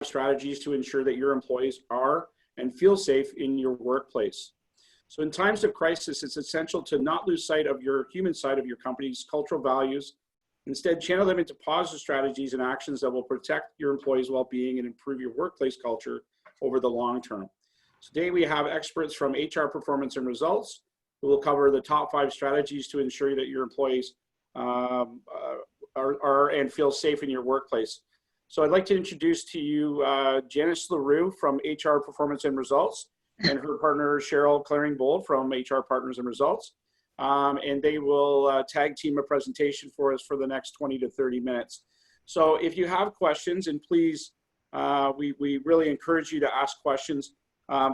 strategies to ensure that your employees are and feel safe in your workplace. So in times of crisis, it's essential to not lose sight of your human side of your company's cultural values. Instead, channel them into positive strategies and actions that will protect your employees' well-being and improve your workplace culture over the long term. Today, we have experts from HR Performance and Results who will cover the top 5 strategies to ensure that your employees are and feel safe in your workplace. So I'd like to introduce to you Janice Leroux from HR Performance and Results and her partner Cheryl Claring-Bold from HR Partners and Results. And they will tag team a presentation for us for the next 20 to 30 minutes. So if you have questions, and please, we really encourage you to ask questions.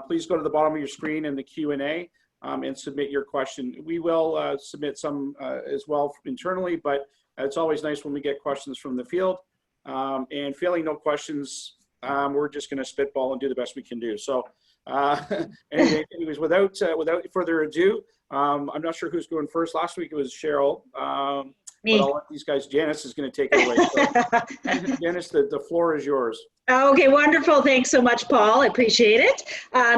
Please go to the bottom of your screen in the Q&A and submit your question. We will submit some as well internally, but it's always nice when we get questions from the field. And failing no questions, we're just going to spitball and do the best we can do. So anyways, without further ado, I'm not sure who's going first. Last week it was Cheryl. Me. But I'll let these guys, Janice is going to take it away. So, Janice, the floor is yours. Okay, wonderful. Thanks so much, Paul. I appreciate it.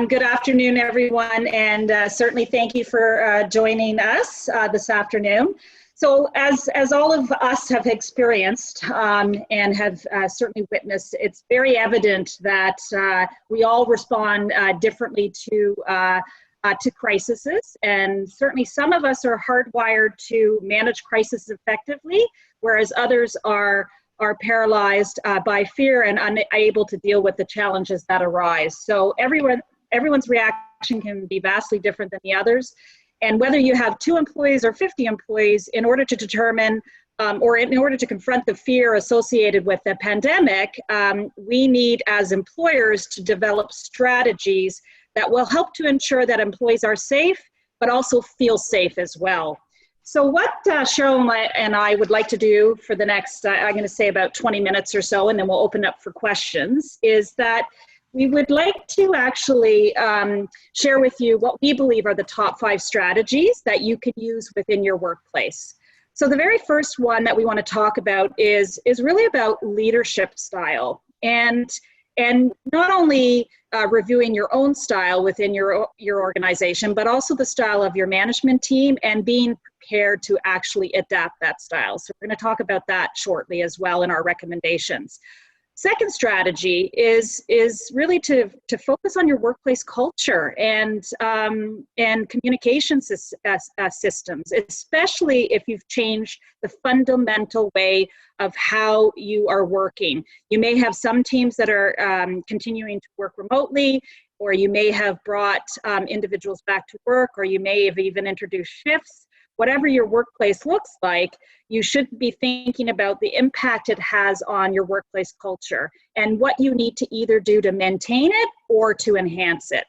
Good afternoon, everyone, and certainly thank you for joining us this afternoon. So as all of us have experienced and have certainly witnessed, it's very evident that we all respond differently to crises, and certainly some of us are hardwired to manage crises effectively, whereas others are paralyzed by fear and unable to deal with the challenges that arise. So everyone's reaction can be vastly different than the others. And whether you have 2 employees or 50 employees, in order to determine or in order to confront the fear associated with the pandemic, we need as employers to develop strategies that will help to ensure that employees are safe, but also feel safe as well. So what Cheryl and I would like to do for the next, I'm going to say about 20 minutes or so, and then we'll open up for questions, is that we would like to actually share with you what we believe are the top 5 strategies that you can use within your workplace. So the very first one that we want to talk about is really about leadership style, and not only reviewing your own style within your organization, but also the style of your management team and being prepared to actually adapt that style. So we're going to talk about that shortly as well in our recommendations. Second strategy is really to focus on your workplace culture and communication systems, especially if you've changed the fundamental way of how you are working. You may have some teams that are continuing to work remotely, or you may have brought individuals back to work, or you may have even introduced shifts. Whatever your workplace looks like, you should be thinking about the impact it has on your workplace culture and what you need to either do to maintain it or to enhance it.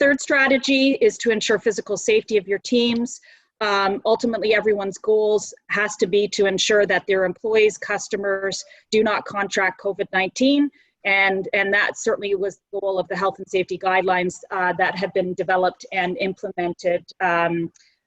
Third strategy is to ensure physical safety of your teams. Ultimately, everyone's goals has to be to ensure that their employees, customers do not contract COVID-19. And that certainly was the goal of the health and safety guidelines that have been developed and implemented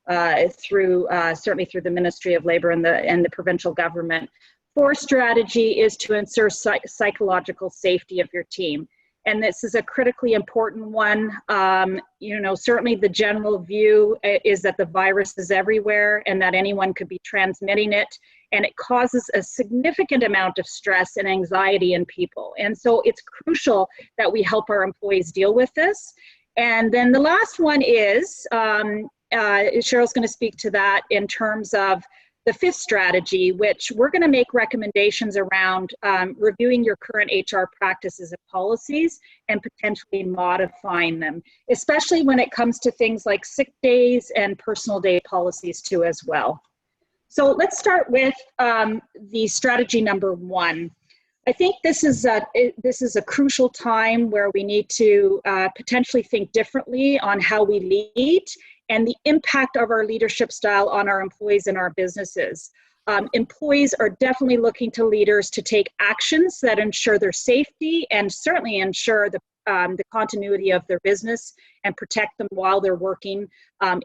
certainly through the Ministry of Labor and the provincial government. Fourth strategy is to ensure psychological safety of your team. And this is a critically important one. Certainly the general view is that the virus is everywhere and that anyone could be transmitting it. And it causes a significant amount of stress and anxiety in people. And so it's crucial that we help our employees deal with this. And then the last one is, Cheryl's going to speak to that in terms of the fifth strategy, which we're going to make recommendations around reviewing your current HR practices and policies and potentially modifying them, especially when it comes to things like sick days and personal day policies too as well. So let's start with the strategy number 1. I think this is a crucial time where we need to potentially think differently on how we lead and the impact of our leadership style on our employees and our businesses. Employees are definitely looking to leaders to take actions that ensure their safety and certainly ensure the continuity of their business and protect them while they're working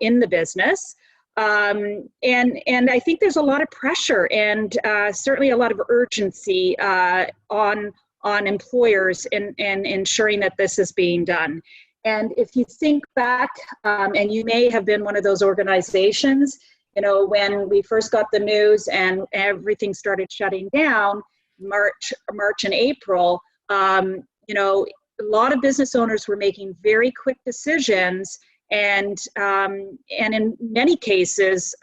in the business. And I think there's a lot of pressure and certainly a lot of urgency on on employers in ensuring that this is being done. And if you think back, and you may have been one of those organizations, you know, when we first got the news and everything started shutting down, March and April, you know, a lot of business owners were making very quick decisions, and in many cases,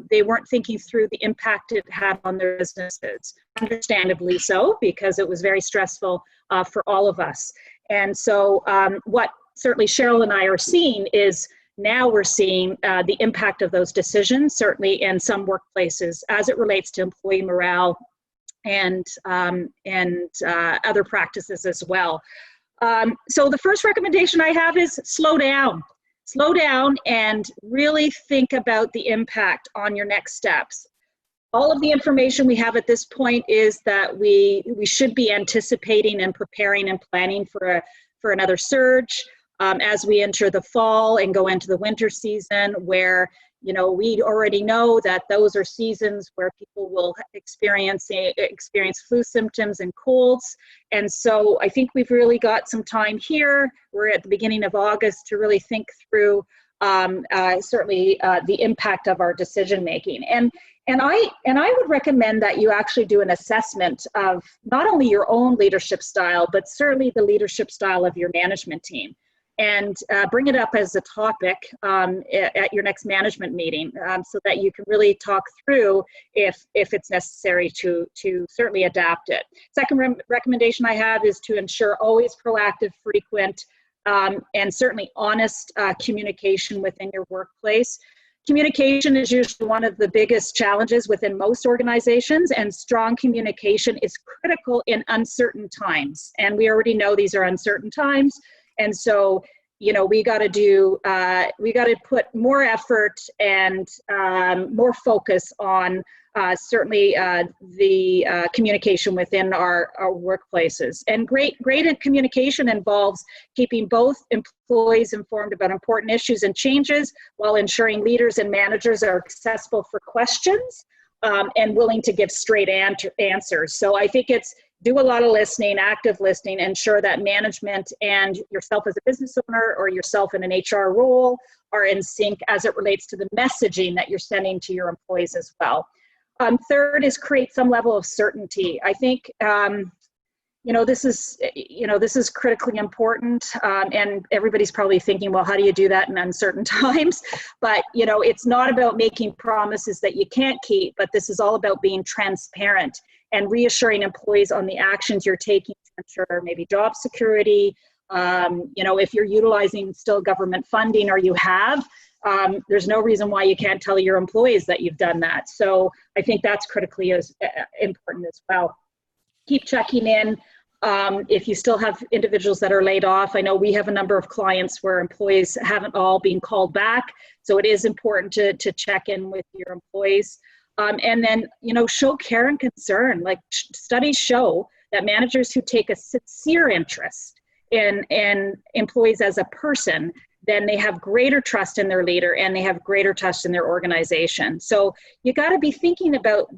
they weren't thinking through the impact it had on their businesses. Understandably so, because it was very stressful for all of us. And so what certainly Cheryl and I are seeing is now we're seeing the impact of those decisions, certainly in some workplaces, as it relates to employee morale and other practices as well. So the first recommendation I have is slow down. Slow down and really think about the impact on your next steps. All of the information we have at this point is that we should be anticipating and preparing and planning for another surge as we enter the fall and go into the winter season, where, you know, we already know that those are seasons where people will experience flu symptoms and colds. And so I think we've really got some time here. We're at the beginning of August to really think through certainly the impact of our decision making. And I would recommend that you actually do an assessment of not only your own leadership style, but certainly the leadership style of your management team. And bring it up as a topic at your next management meeting, so that you can really talk through if it's necessary to certainly adapt it. Second recommendation I have is to ensure always proactive, frequent, and certainly honest communication within your workplace. Communication is usually one of the biggest challenges within most organizations, and strong communication is critical in uncertain times. And we already know these are uncertain times. And so, you know, we got to put more effort and more focus on certainly the communication within our workplaces. And great communication involves keeping both employees informed about important issues and changes, while ensuring leaders and managers are accessible for questions and willing to give straight answers. So I think it's do a lot of listening, active listening, ensure that management and yourself as a business owner or yourself in an HR role are in sync as it relates to the messaging that you're sending to your employees as well. Third is create some level of certainty. I think, this is critically important, and everybody's probably thinking, well, how do you do that in uncertain times? But, you know, it's not about making promises that you can't keep, but this is all about being transparent and reassuring employees on the actions you're taking to ensure maybe job security. If you're utilizing still government funding, or you have, there's no reason why you can't tell your employees that you've done that. So I think that's critically important as well. Keep checking in. If you still have individuals that are laid off, I know we have a number of clients where employees haven't all been called back. So it is important to check in with your employees. And then, show care and concern. Like studies show that managers who take a sincere interest in employees as a person, then they have greater trust in their leader and they have greater trust in their organization. So you got to be thinking about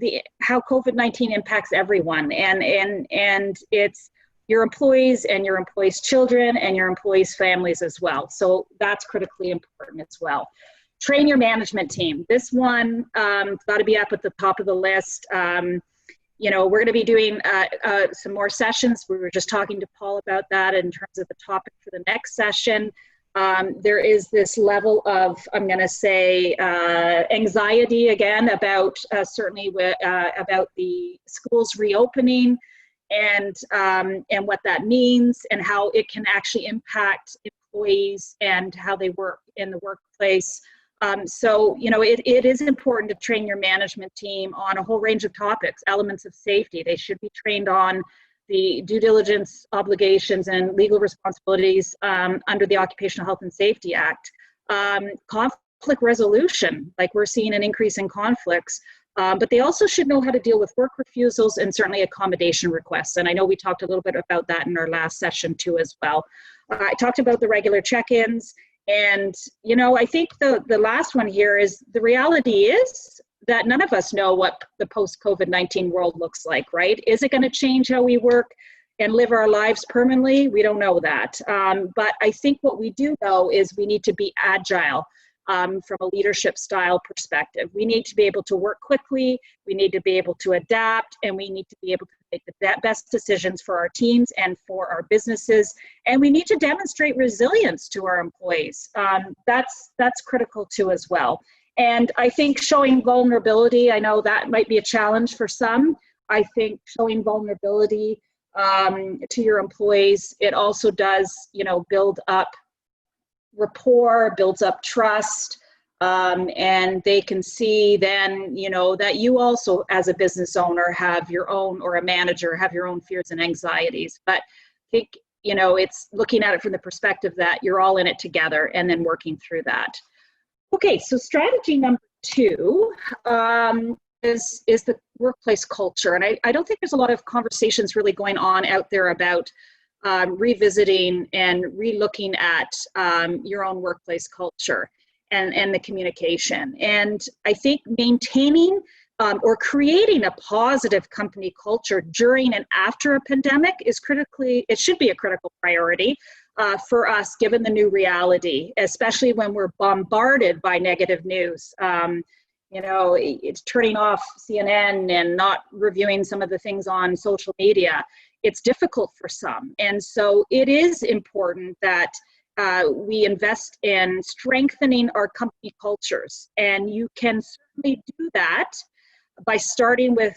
how COVID-19 impacts everyone, and it's your employees and your employees' children and your employees' families as well. So that's critically important as well. Train your management team. This one got to be up at the top of the list. We're going to be doing some more sessions. We were just talking to Paul about that in terms of the topic for the next session. There is this level of, I'm going to say, anxiety again about certainly about the schools reopening and what that means and how it can actually impact employees and how they work in the workplace. It is important to train your management team on a whole range of topics, elements of safety. They should be trained on the due diligence obligations and legal responsibilities under the Occupational Health and Safety Act. Conflict resolution, like we're seeing an increase in conflicts, but they also should know how to deal with work refusals and certainly accommodation requests. And I know we talked a little bit about that in our last session too as well. I talked about the regular check-ins. And, I think the last one here is the reality is that none of us know what the post-COVID-19 world looks like, right? Is it going to change how we work? and live our lives permanently? We don't know that. But I think what we do know is we need to be agile from a leadership style perspective. We need to be able to work quickly, we need to be able to adapt, and we need to be able to make the best decisions for our teams and for our businesses. And we need to demonstrate resilience to our employees. That's critical too as well. And I think showing vulnerability, I know that might be a challenge for some. I think showing vulnerability to your employees, it also does, build up rapport, builds up trust, and they can see then, that you also, as a business owner, have your own, or a manager, have your own fears and anxieties. But I think, it's looking at it from the perspective that you're all in it together and then working through that. Okay, so strategy number 2 is the workplace culture. And I don't think there's a lot of conversations really going on out there about revisiting and relooking at your own workplace culture and the communication. And I think maintaining or creating a positive company culture during and after a pandemic it should be a critical priority for us, given the new reality, especially when we're bombarded by negative news. It's turning off CNN and not reviewing some of the things on social media. It's difficult for some. And so it is important that we invest in strengthening our company cultures. And you can certainly do that by starting with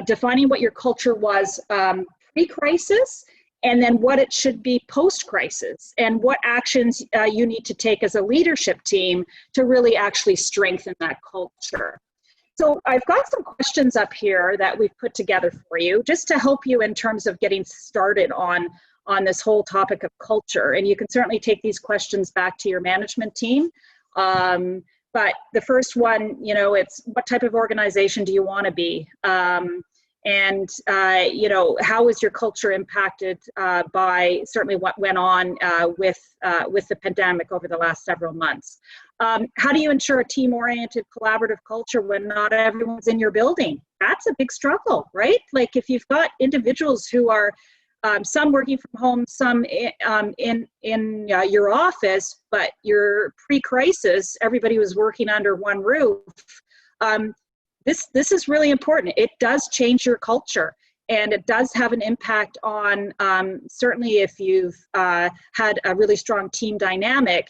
defining what your culture was pre-crisis, and then what it should be post-crisis, and what actions you need to take as a leadership team to really actually strengthen that culture. So I've got some questions up here that we've put together for you, just to help you in terms of getting started on this whole topic of culture. And you can certainly take these questions back to your management team. But the first one, it's what type of organization do you want to be? And how is your culture impacted by certainly what went on with the pandemic over the last several months? How do you ensure a team-oriented collaborative culture when not everyone's in your building? That's a big struggle, right? Like if you've got individuals who are some working from home, some in your office, but your pre-crisis, everybody was working under one roof. This is really important. It does change your culture, and it does have an impact on, certainly if you've had a really strong team dynamic,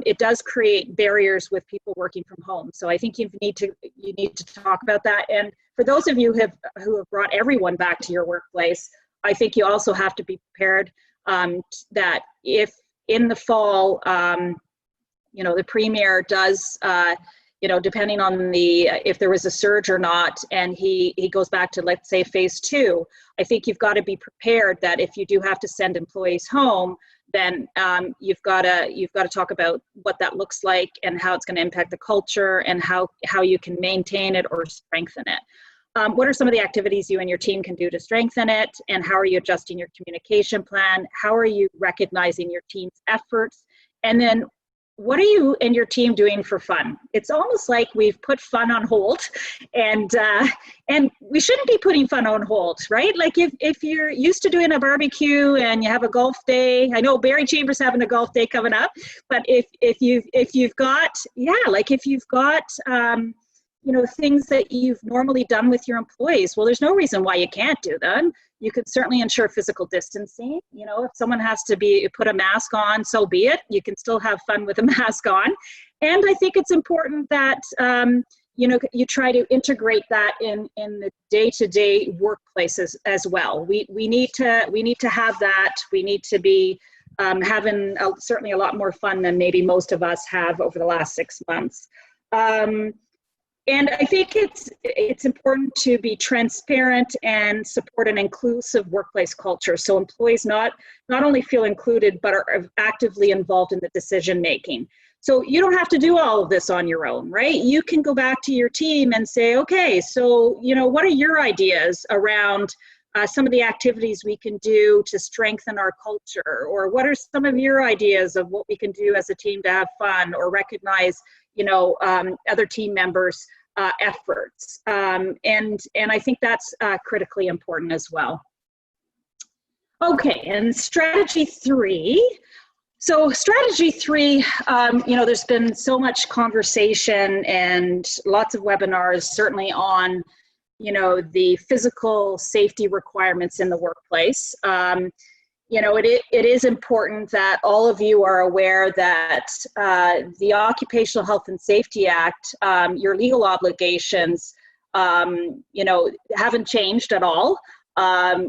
it does create barriers with people working from home. So I think you need to talk about that. And for those of you who have brought everyone back to your workplace, I think you also have to be prepared that if in the fall, the premier does, depending on if there was a surge or not, and he goes back to, let's say, phase 2, I think you've got to be prepared that if you do have to send employees home, then you've got to talk about what that looks like and how it's going to impact the culture and how you can maintain it or strengthen it. What are some of the activities you and your team can do to strengthen it, and how are you adjusting your communication plan? How are you recognizing your team's efforts? And then what are you and your team doing for fun? It's almost like we've put fun on hold, and we shouldn't be putting fun on hold, right? Like if you're used to doing a barbecue and you have a golf day, I know Barrie Chambers having a golf day coming up, but if you've got things that you've normally done with your employees, well, there's no reason why you can't do them. You could certainly ensure physical distancing. If someone has to put a mask on, so be it. You can still have fun with a mask on. And I think it's important that, you try to integrate that in the day-to-day workplaces as well. We need to have that. We need to be having certainly a lot more fun than maybe most of us have over the last 6 months. And I think it's important to be transparent and support an inclusive workplace culture, so employees not only feel included, but are actively involved in the decision making. So you don't have to do all of this on your own, right? You can go back to your team and say, okay, so what are your ideas around some of the activities we can do to strengthen our culture? Or what are some of your ideas of what we can do as a team to have fun or recognize other team members' efforts. And I think that's critically important as well. Okay, and strategy 3. So strategy 3, there's been so much conversation and lots of webinars, certainly on, the physical safety requirements in the workplace. It is important that all of you are aware that the Occupational Health and Safety Act, your legal obligations, haven't changed at all.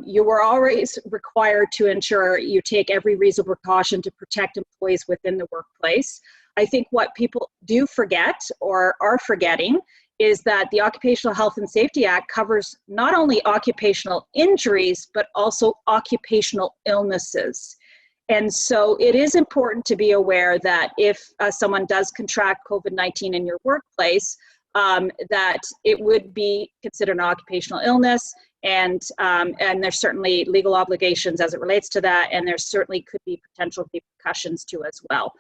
You were always required to ensure you take every reasonable precaution to protect employees within the workplace. I think what people do forget or are forgetting is that the Occupational Health and Safety Act covers not only occupational injuries, but also occupational illnesses. And so it is important to be aware that if someone does contract COVID-19 in your workplace, that it would be considered an occupational illness, and there's certainly legal obligations as it relates to that, and there certainly could be potential repercussions too as well.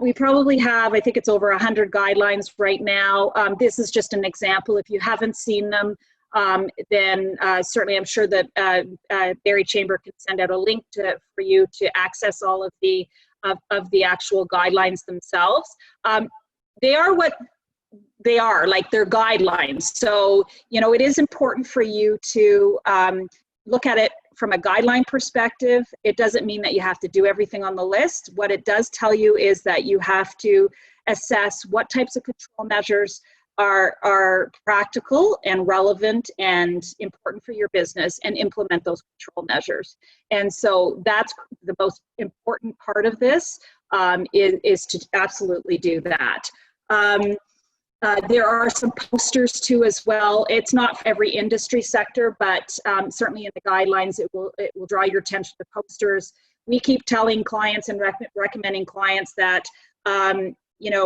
We probably have, I think it's over 100 guidelines right now. This is just an example. If you haven't seen them, then certainly I'm sure that Barrie Chamber can send out a link for you to access all of the actual guidelines themselves. They are what they are, like they're guidelines. So, it is important for you to look at it from a guideline perspective. It doesn't mean that you have to do everything on the list. What it does tell you is that you have to assess what types of control measures are practical and relevant and important for your business, and implement those control measures. And so that's the most important part of this, is to absolutely do that. There are some posters too as well. It's not for every industry sector, but certainly in the guidelines, it will draw your attention to posters. We keep telling clients and recommending clients that,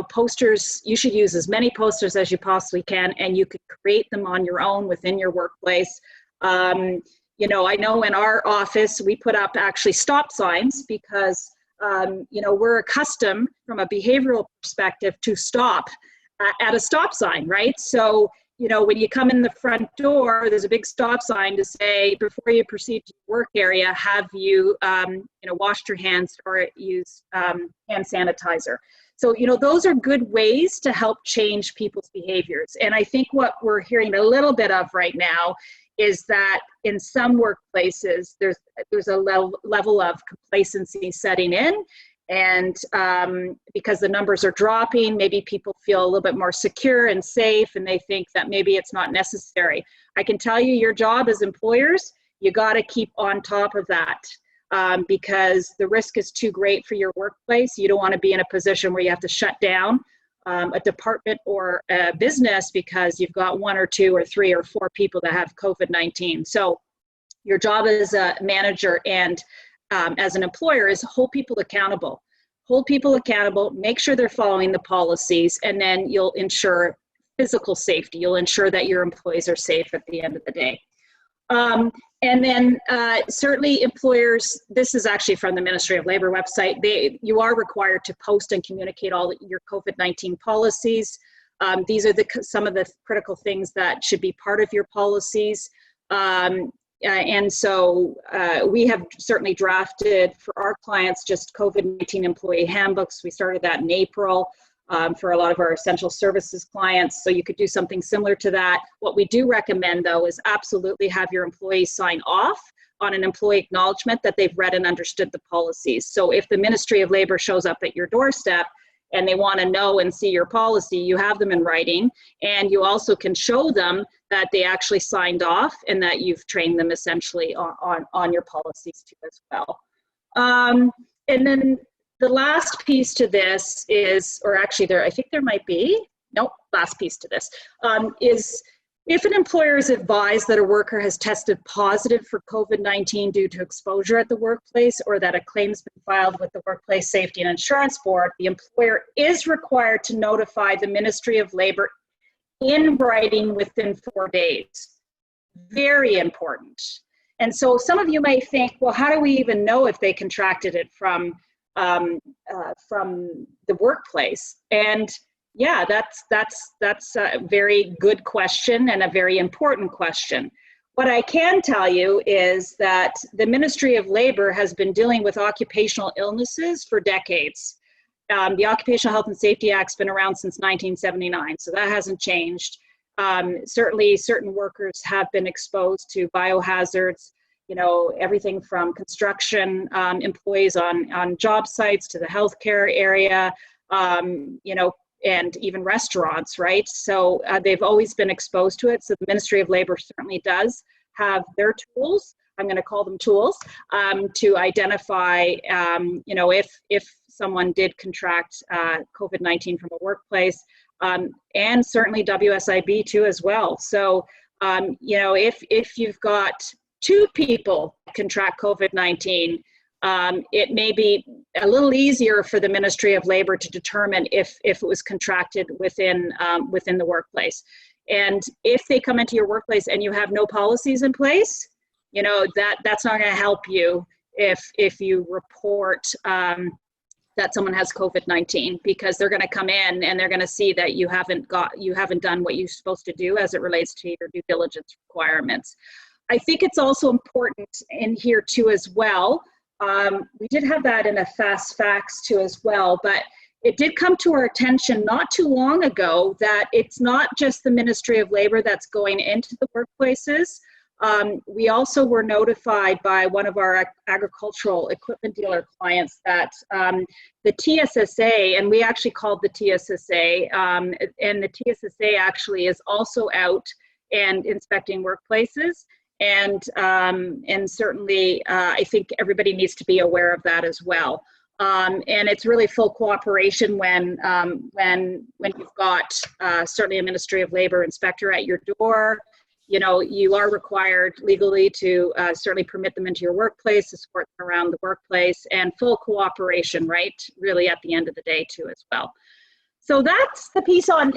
posters, you should use as many posters as you possibly can, and you could create them on your own within your workplace. I know in our office, we put up actually stop signs because, we're accustomed from a behavioral perspective to stop at a stop sign, right? So, when you come in the front door, there's a big stop sign to say, before you proceed to your work area, have you, washed your hands or used hand sanitizer. So, those are good ways to help change people's behaviors. And I think what we're hearing a little bit of right now is that in some workplaces, there's a level of complacency setting in. And because the numbers are dropping, maybe people feel a little bit more secure and safe, and they think that maybe it's not necessary. I can tell you, your job as employers, you got to keep on top of that, because the risk is too great for your workplace. You don't want to be in a position where you have to shut down a department or a business because you've got 1 or 2 or 3 or 4 people that have COVID-19. So your job as a manager and as an employer is hold people accountable. Hold people accountable, make sure they're following the policies, and then you'll ensure physical safety. You'll ensure that your employees are safe at the end of the day. And then certainly employers, this is actually from the Ministry of Labor website, you are required to post and communicate all your COVID-19 policies. These are some of the critical things that should be part of your policies. And so we have certainly drafted for our clients just COVID-19 employee handbooks. We started that in April for a lot of our essential services clients. So you could do something similar to that. What we do recommend, though, is absolutely have your employees sign off on an employee acknowledgement that they've read and understood the policies. So if the Ministry of Labor shows up at your doorstep and they want to know and see your policy, you have them in writing, and you also can show them that they actually signed off and that you've trained them essentially on your policies too as well. And then the last piece to this is, or actually I think there might be, last piece to this, is if an employer is advised that a worker has tested positive for COVID-19 due to exposure at the workplace, or that a claim has been filed with the Workplace Safety and Insurance Board, the employer is required to notify the Ministry of Labor in writing within 4 days. Very important. And so some of you may think, well, how do we even know if they contracted it from the workplace? And yeah, that's a very good question and a very important question. What I can tell you is that the Ministry of Labor has been dealing with occupational illnesses for decades. The Occupational Health and Safety Act's been around since 1979, so that hasn't changed. Certainly, certain workers have been exposed to biohazards, you know, everything from construction employees on job sites to the healthcare area, you know, and even restaurants, right? So they've always been exposed to it. So the Ministry of Labor certainly does have their tools, I'm going to call them tools, to identify, you know, if someone did contract COVID-19 from a workplace, and certainly WSIB too as well. So, you know, if you've got 2 people contract COVID-19, it may be a little easier for the Ministry of Labor to determine if it was contracted within the workplace. And if they come into your workplace and you have no policies in place, you know, that's not going to help you if you report that someone has COVID-19, because they're going to come in and they're going to see that you haven't done what you're supposed to do as it relates to your due diligence requirements. I think it's also important in here too as well. We did have that in a fast facts too as well, but it did come to our attention not too long ago that it's not just the Ministry of Labor that's going into the workplaces. We also were notified by one of our agricultural equipment dealer clients that the TSSA, and we actually called the TSSA, and the TSSA actually is also out and inspecting workplaces. And certainly, I think everybody needs to be aware of that as well. And it's really full cooperation when you've got certainly a Ministry of Labor inspector at your door. You know, you are required legally to certainly permit them into your workplace, to support them around the workplace, and full cooperation, right? Really at the end of the day too as well. So that's the piece on,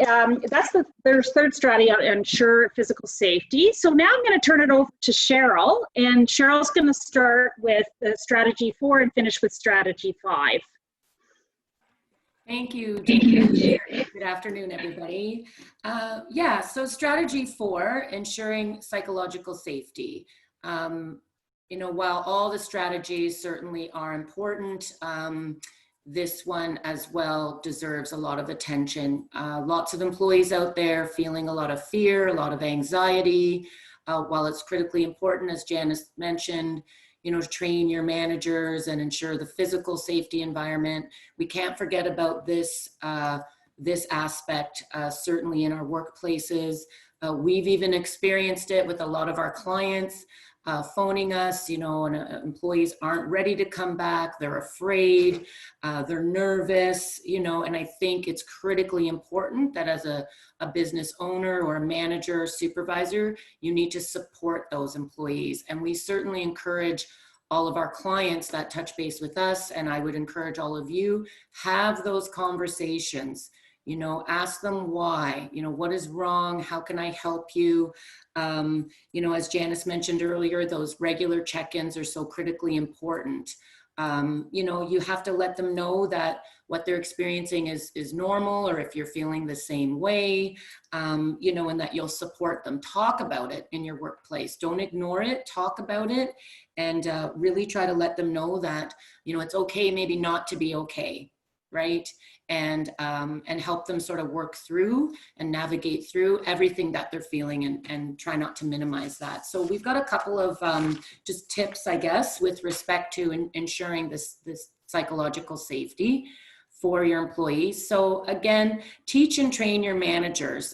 their third strategy on ensure physical safety. So now I'm going to turn it over to Cheryl, and Cheryl's going to start with strategy 4 and finish with strategy 5. Thank you. Good afternoon, everybody. Yeah, so strategy 4, ensuring psychological safety. You know, while all the strategies certainly are important, this one as well deserves a lot of attention. Lots of employees out there feeling a lot of fear, a lot of anxiety. While it's critically important, as Janice mentioned, you know, to train your managers and ensure the physical safety environment, we can't forget about this, this aspect, certainly in our workplaces. We've even experienced it with a lot of our clients phoning us, you know, and employees aren't ready to come back. They're afraid, they're nervous, you know, and I think it's critically important that as a business owner or a manager or supervisor, you need to support those employees. And we certainly encourage all of our clients that touch base with us, and I would encourage all of you, have those conversations. You know, ask them why, you know, what is wrong? How can I help you? You know, as Janice mentioned earlier, those regular check-ins are so critically important. You know, you have to let them know that what they're experiencing is normal, or if you're feeling the same way, you know, and that you'll support them. Talk about it in your workplace. Don't ignore it, talk about it, and really try to let them know that, you know, it's okay maybe not to be okay, right? And help them sort of work through and navigate through everything that they're feeling, and try not to minimize that. So we've got a couple of just tips, I guess, with respect to ensuring this psychological safety for your employees. So again, teach and train your managers.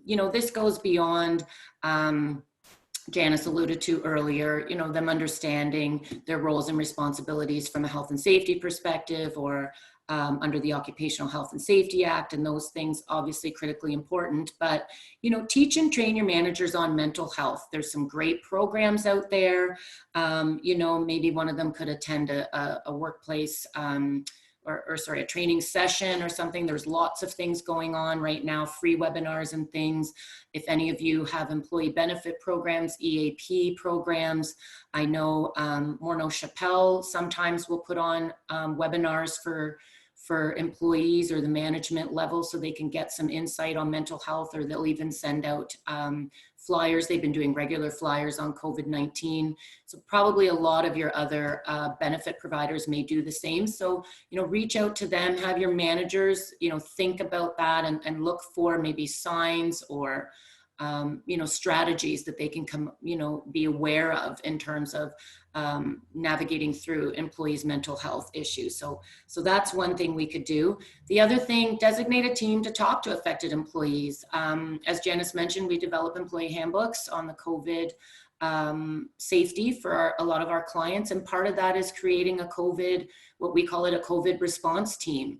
You know, this goes beyond, Janice alluded to earlier, you know, them understanding their roles and responsibilities from a health and safety perspective, or under the Occupational Health and Safety Act, and those things obviously critically important. But, you know, teach and train your managers on mental health. There's some great programs out there. You know, maybe one of them could attend a workplace a training session or something. There's lots of things going on right now, free webinars and things. If any of you have employee benefit programs, EAP programs, I know Morneau Chappelle sometimes will put on webinars for for employees or the management level so they can get some insight on mental health, or they'll even send out flyers. They've been doing regular flyers on COVID-19. So probably a lot of your other benefit providers may do the same. So, reach out to them, have your managers, think about that and look for maybe signs or strategies that they can be aware of in terms of navigating through employees' mental health issues. So that's one thing we could do. The other thing, designate a team to talk to affected employees. As Janice mentioned, we develop employee handbooks on the COVID safety for a lot of our clients. And part of that is creating what we call it a COVID response team.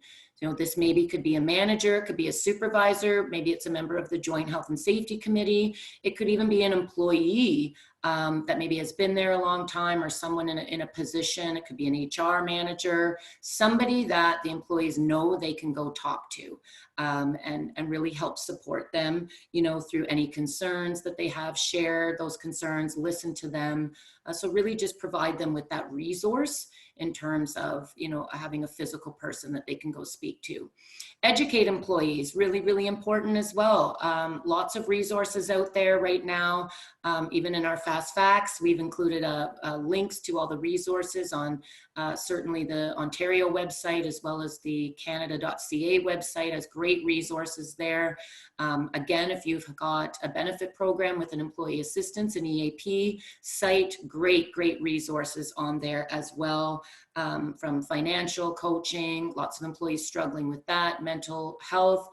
This maybe could be a manager, it could be a supervisor, maybe it's a member of the Joint Health and Safety Committee. It could even be an employee that maybe has been there a long time, or someone in a position. It could be an HR manager, somebody that the employees know they can go talk to and really help support them, through any concerns that they have, share those concerns, listen to them. So really just provide them with that resource in terms of, having a physical person that they can go speak to. Educate employees, really, really important as well. Lots of resources out there right now. Even in our Fast Facts, we've included links to all the resources on certainly the Ontario website, as well as the Canada.ca website has great resources there. Again, if you've got a benefit program with an employee assistance, an EAP site, great resources on there as well, from financial coaching, lots of employees struggling with that, mental health,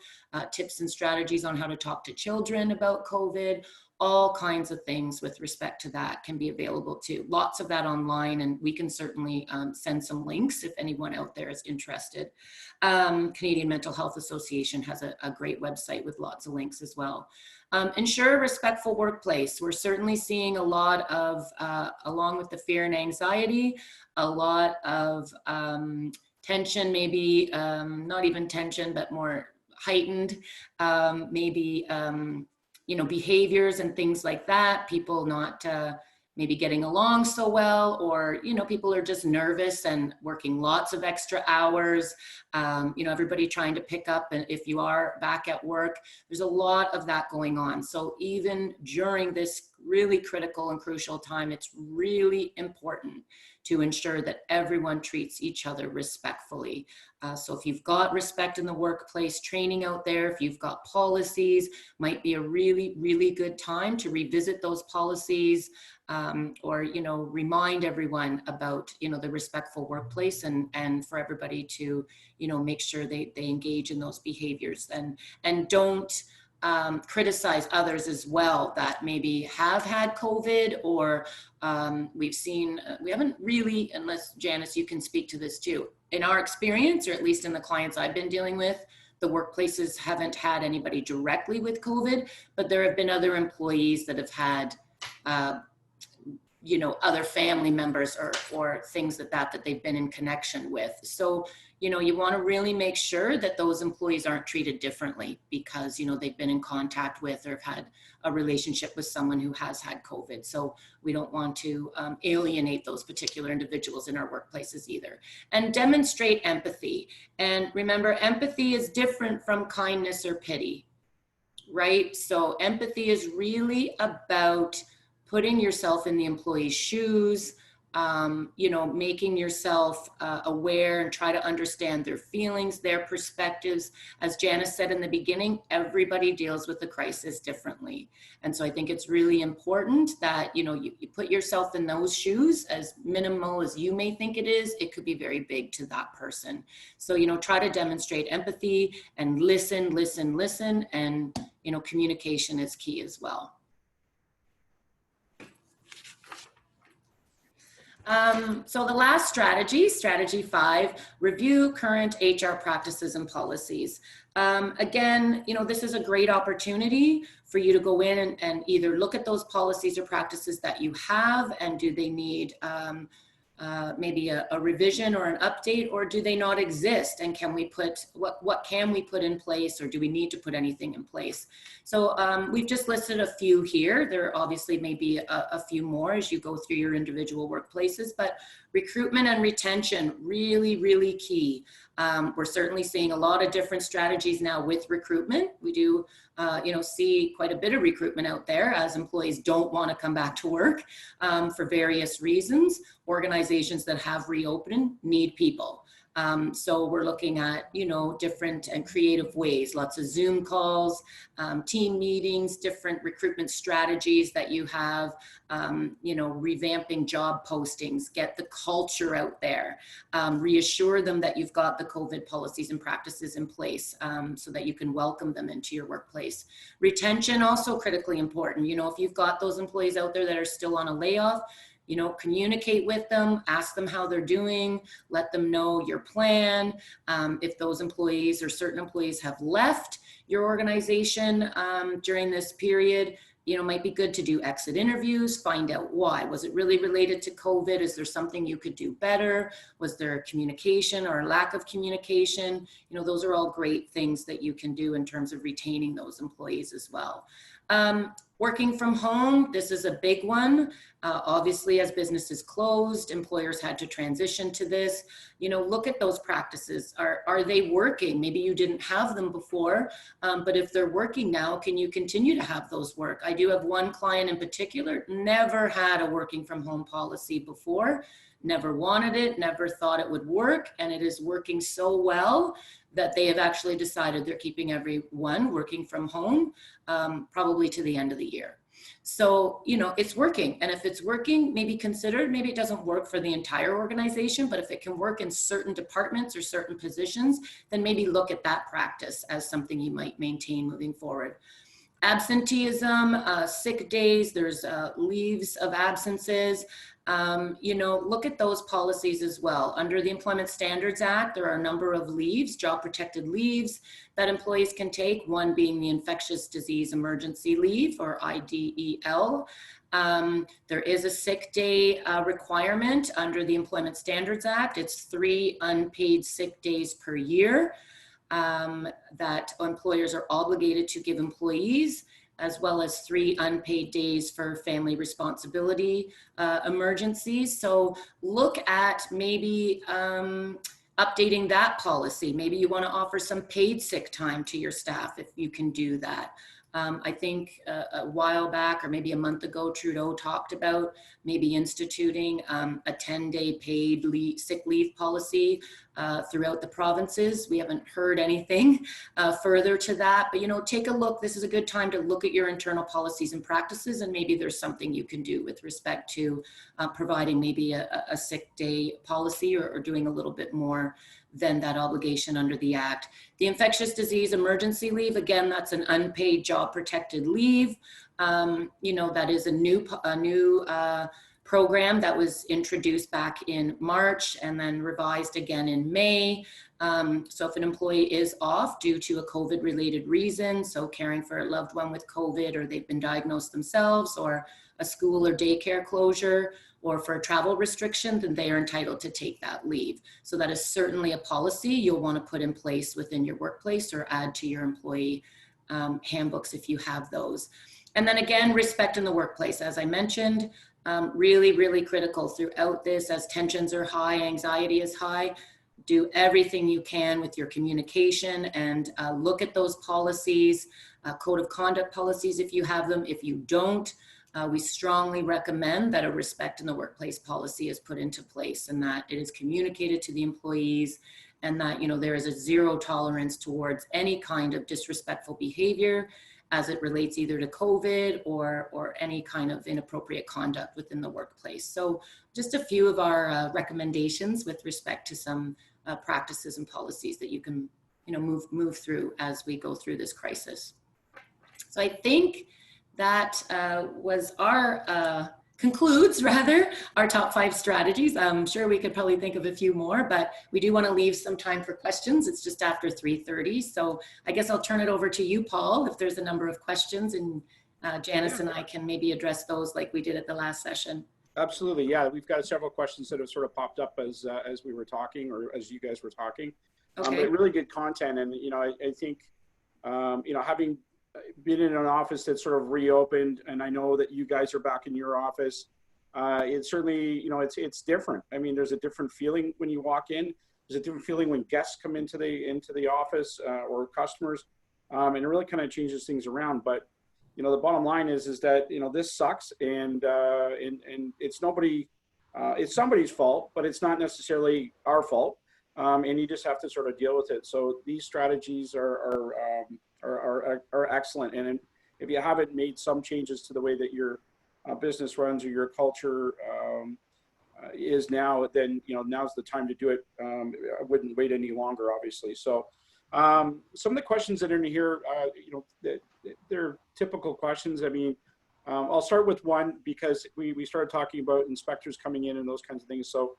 tips and strategies on how to talk to children about COVID. All kinds of things with respect to that can be available too. Lots of that online, and we can certainly send some links if anyone out there is interested. Canadian Mental Health Association has a great website with lots of links as well. Ensure a respectful workplace. We're certainly seeing a lot of, along with the fear and anxiety, a lot of tension, maybe not even tension, but more heightened, maybe behaviors and things like that, people not maybe getting along so well, or, people are just nervous and working lots of extra hours, everybody trying to pick up, and if you are back at work, there's a lot of that going on. So even during this really critical and crucial time, it's really important to ensure that everyone treats each other respectfully. So if you've got respect in the workplace training out there, if you've got policies, might be a really, really good time to revisit those policies, or, remind everyone about, the respectful workplace, and for everybody to, make sure they engage in those behaviors, and don't criticize others as well that maybe have had COVID, or we haven't really, unless Janice, you can speak to this too. In our experience, or at least in the clients I've been dealing with, the workplaces haven't had anybody directly with COVID, but there have been other employees that have had, other family members or things that they've been in connection with. So, you want to really make sure that those employees aren't treated differently because, they've been in contact with or have had a relationship with someone who has had COVID. So we don't want to alienate those particular individuals in our workplaces either. And demonstrate empathy. And remember, empathy is different from kindness or pity, right? So empathy is really about putting yourself in the employee's shoes, making yourself aware and try to understand their feelings, their perspectives. As Janice said in the beginning, everybody deals with the crisis differently. And so I think it's really important that, you put yourself in those shoes. As minimal as you may think it is, it could be very big to that person. So, try to demonstrate empathy and listen, and, communication is key as well. So the last strategy 5, review current HR practices and policies. Again, this is a great opportunity for you to go in and either look at those policies or practices that you have, and do they need maybe a revision or an update, or do they not exist, and can we put what can we put in place, or do we need to put anything in place? So we've just listed a few here. There obviously may be a few more as you go through your individual workplaces, but Recruitment and retention, really, really key. We're certainly seeing a lot of different strategies now with recruitment. We do, see quite a bit of recruitment out there as employees don't want to come back to work for various reasons. Organizations that have reopened need people. So we're looking at, different and creative ways, lots of Zoom calls, team meetings, different recruitment strategies that you have, revamping job postings, get the culture out there, reassure them that you've got the COVID policies and practices in place so that you can welcome them into your workplace. Retention also critically important. If you've got those employees out there that are still on a layoff, communicate with them, ask them how they're doing, let them know your plan. If those employees or certain employees have left your organization during this period, might be good to do exit interviews, find out why. Was it really related to COVID? Is there something you could do better? Was there communication or lack of communication? Those are all great things that you can do in terms of retaining those employees as well. Working from home, this is a big one. Obviously, as businesses closed, employers had to transition to this. Look at those practices. Are they working? Maybe you didn't have them before, but if they're working now, can you continue to have those work? I do have one client in particular, never had a working from home policy before, never wanted it, never thought it would work, and it is working so well that they have actually decided they're keeping everyone working from home, probably to the end of the year. So, it's working. And if it's working, maybe it doesn't work for the entire organization, but if it can work in certain departments or certain positions, then maybe look at that practice as something you might maintain moving forward. Absenteeism, sick days, there's leaves of absences. Look at those policies as well. Under the Employment Standards Act, there are a number of leaves, job protected leaves that employees can take, one being the infectious disease emergency leave, or IDEL. There is a sick day requirement under the Employment Standards Act. It's 3 unpaid sick days per year that employers are obligated to give employees, as well as 3 unpaid days for family responsibility emergencies. So look at maybe updating that policy. Maybe you want to offer some paid sick time to your staff if you can do that. I think a while back, or maybe a month ago, Trudeau talked about maybe instituting a 10-day paid sick leave policy throughout the provinces. We haven't heard anything further to that, but take a look. This is a good time to look at your internal policies and practices, and maybe there's something you can do with respect to providing maybe a sick day policy, or doing a little bit more than that obligation under the Act. The infectious disease emergency leave, again, that's an unpaid job protected leave. That is a new program that was introduced back in March and then revised again in May. So if an employee is off due to a COVID related reason, so caring for a loved one with COVID, or they've been diagnosed themselves, or a school or daycare closure, or for a travel restriction, then they are entitled to take that leave. So that is certainly a policy you'll want to put in place within your workplace, or add to your employee handbooks if you have those. And then again, respect in the workplace, as I mentioned, really, really critical throughout this. As tensions are high, anxiety is high, do everything you can with your communication, and look at those policies, code of conduct policies if you have them. If you don't, we strongly recommend that a respect in the workplace policy is put into place, and that it is communicated to the employees, and that there is a zero tolerance towards any kind of disrespectful behavior as it relates either to COVID or any kind of inappropriate conduct within the workplace. So just a few of our recommendations with respect to some practices and policies that you can move through as we go through this crisis. So I think that concludes our top 5 strategies. I'm sure we could probably think of a few more, but we do want to leave some time for questions. It's just after 3:30. So I guess I'll turn it over to you, Paul, if there's a number of questions, and Janice and I can maybe address those like we did at the last session. Absolutely. Yeah, we've got several questions that have sort of popped up as we were talking, or as you guys were talking. Okay. But really good content. And, I think, having been in an office that sort of reopened, and I know that you guys are back in your office, it's certainly, you know, it's different. I mean, there's a different feeling when you walk in. There's a different feeling when guests come into the office or customers, and it really kind of changes things around. But you know, the bottom line is that, you know, this sucks, and it's it's somebody's fault, but it's not necessarily our fault, and you just have to sort of deal with it. So these strategies are excellent, and if you haven't made some changes to the way that your business runs or your culture is now, then, you know, now's the time to do it. I wouldn't wait any longer, obviously. So some of the questions that are in here, you know, they're typical questions. I mean, I'll start with one because we started talking about inspectors coming in and those kinds of things. So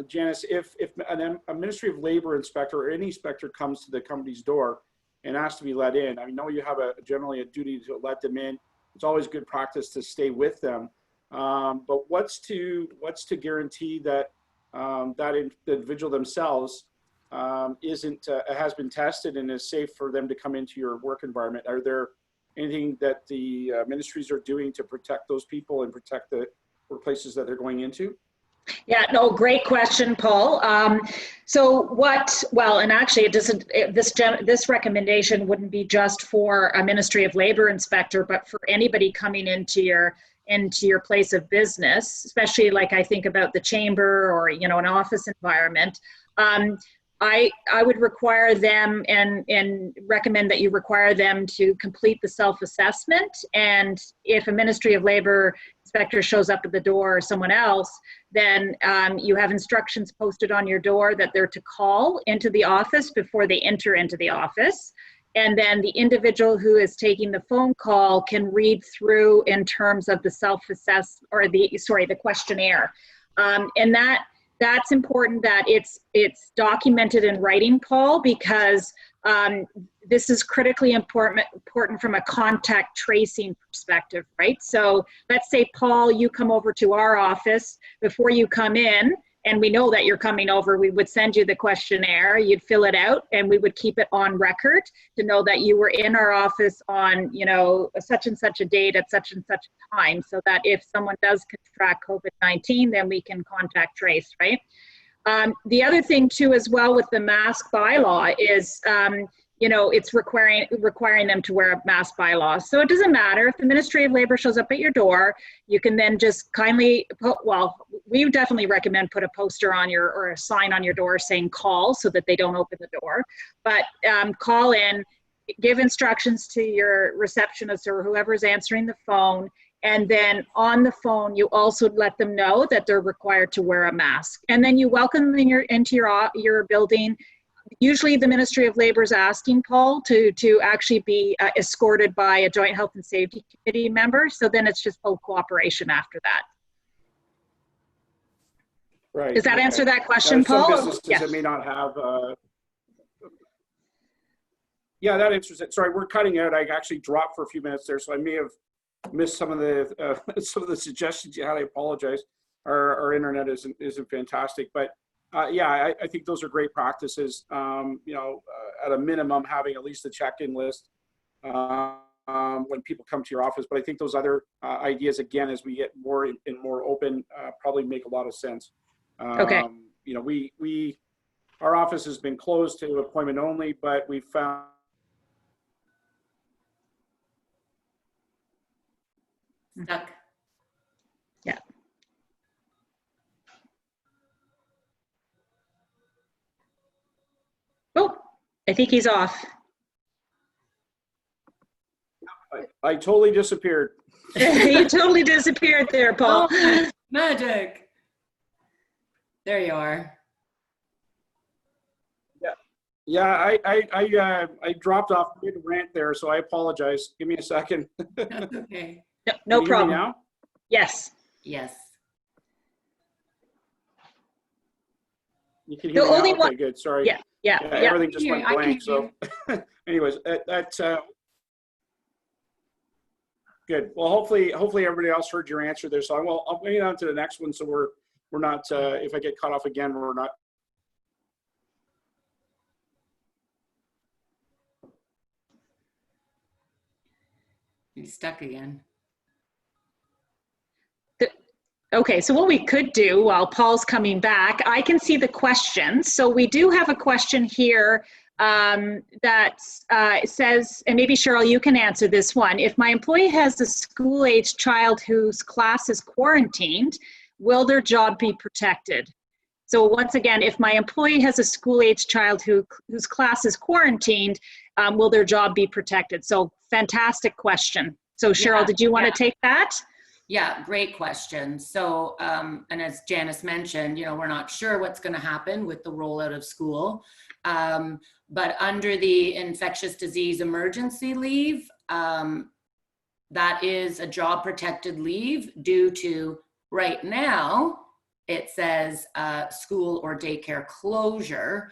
Janice, if a Ministry of Labor inspector or any inspector comes to the company's door and asks to be let in, I know you have generally a duty to let them in. It's always good practice to stay with them. But what's to guarantee that the individual themselves has been tested and is safe for them to come into your work environment? Are there anything that the ministries are doing to protect those people and protect the workplaces that they're going into? Yeah, no, great question, Paul. And actually it doesn't, this recommendation wouldn't be just for a Ministry of Labor inspector, but for anybody coming into your place of business, especially like I think about the chamber or, you know, an office environment. I would require them and recommend that you require them to complete the self-assessment. And if a Ministry of Labor inspector shows up at the door or someone else, then you have instructions posted on your door that they're to call into the office before they enter into the office. And then the individual who is taking the phone call can read through in terms of the self-assess or the questionnaire. And that's important that it's documented in writing, Paul, because this is critically important from a contact tracing perspective, right? So let's say, Paul, you come over to our office. Before you come in, and we know that you're coming over, we would send you the questionnaire, you'd fill it out, and we would keep it on record to know that you were in our office on, you know, such and such a date at such and such a time, so that if someone does contract COVID-19, then we can contact trace, right? The other thing too, as well, with the mask bylaw is, you know, it's requiring them to wear a mask bylaw. So it doesn't matter if the Ministry of Labor shows up at your door, you can then just kindly we definitely recommend put a poster on or a sign on your door saying call, so that they don't open the door. But call in, give instructions to your receptionist or whoever's answering the phone. And then on the phone, you also let them know that they're required to wear a mask. And then you welcome them into your building. Usually the Ministry of Labor is asking, Paul, to actually be escorted by a Joint Health and Safety Committee member. So then it's just full cooperation after that. Right. Does that answer that question, Paul? Some businesses that may not have, yeah, that answers it. Sorry, we're cutting out. I actually dropped for a few minutes there, so I may have missed some of the suggestions you had. I apologize. Our internet isn't fantastic, but yeah, I think those are great practices. You know, at a minimum, having at least a check-in list when people come to your office. But I think those other ideas, again, as we get more and more open, probably make a lot of sense. Okay. You know, our office has been closed to appointment only, but we found Stuck. Yeah. Oh, I think he's off. I totally disappeared. You totally disappeared there, Paul. Oh, magic. There you are. Yeah, I dropped off mid rant there, so I apologize. Give me a second. That's okay. No Can you hear me problem. now? Yes. Yes. You can hear The me only now? one. Okay, good. Sorry. Yeah. Everything just went I can blank. hear So, anyways, good. Well, hopefully everybody else heard your answer there. So I'll bring it on to the next one. So we're not. If I get cut off again, we're not. He's stuck again. Okay, so what we could do while Paul's coming back, I can see the questions. So we do have a question here that says, and maybe Cheryl, you can answer this one. If my employee has a school-age child whose class is quarantined, will their job be protected? So once again, if my employee has a school-age child whose class is quarantined, will their job be protected? So fantastic question. So Cheryl, did you want to take that? Yeah, great question. So, and as Janice mentioned, we're not sure what's going to happen with the rollout of school. But under the infectious disease emergency leave, that is a job protected leave due to, right now, it says school or daycare closure.